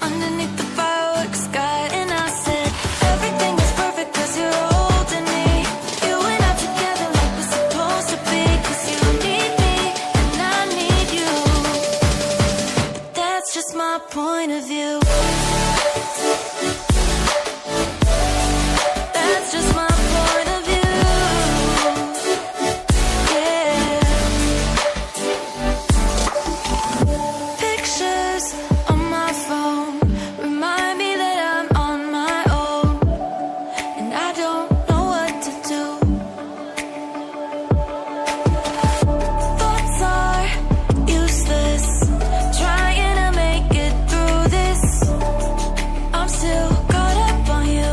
underneath the fireworks sky. And I said, everything is perfect 'cause you're holding me. You and I together like we're supposed to be. 'Cause you need me and I need you. That's just my point of view. That's just my point of view. Yeah. Pictures on my phone remind me that I'm on my own, and I don't know what to do. Thoughts are useless, trying to make it through this. I'm still caught up on you.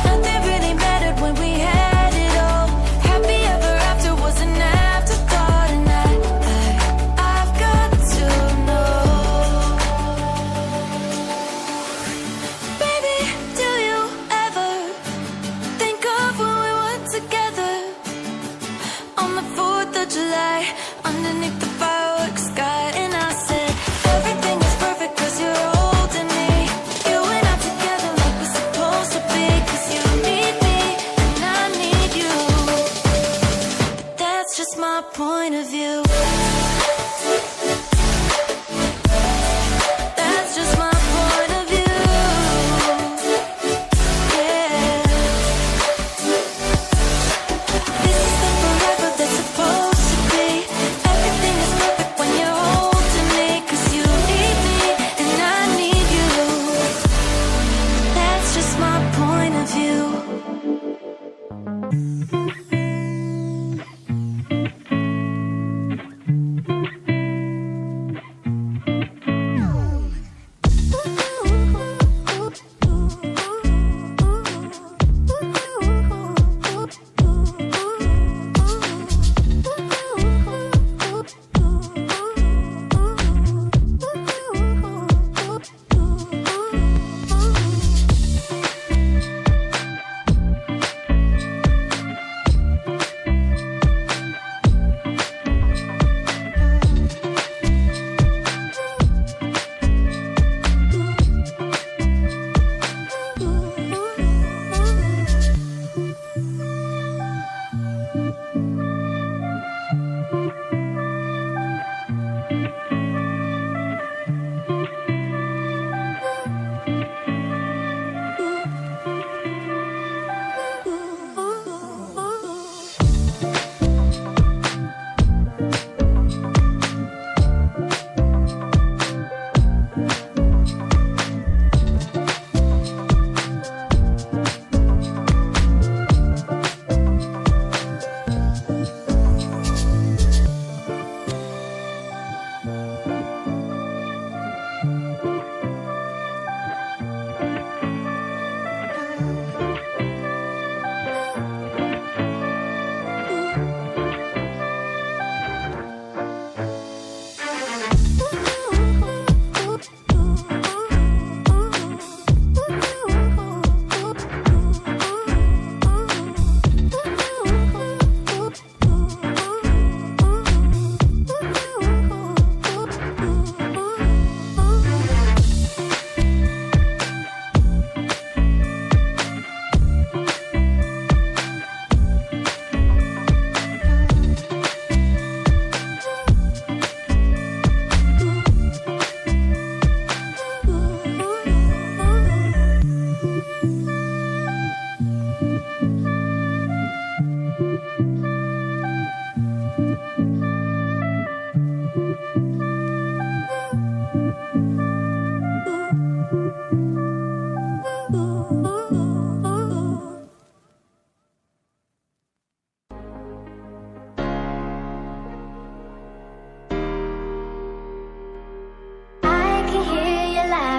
Nothing really mattered when we had it all. Happy ever after was an afterthought, and I've got to know. Baby, do you ever think of when we were together on the 4th of July, underneath the fireworks sky? And I said, everything is perfect 'cause you're holding me. You and I together like we're supposed to be. 'Cause you need me and I need you. That's just my point of view. That's just my point of view. Yeah. This is the forever that's supposed to be. Everything is perfect when you're holding me. 'Cause you need me and I need you. That's just my point of view.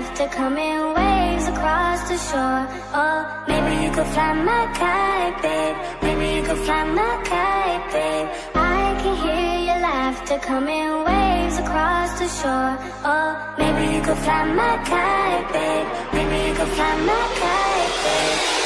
laughter coming waves across the shore. Oh, maybe you could fly my kite, babe. Maybe you could fly my kite, babe. I can hear your laughter coming waves across the shore. Oh, maybe you could fly my kite, babe. Maybe you could fly my kite, babe.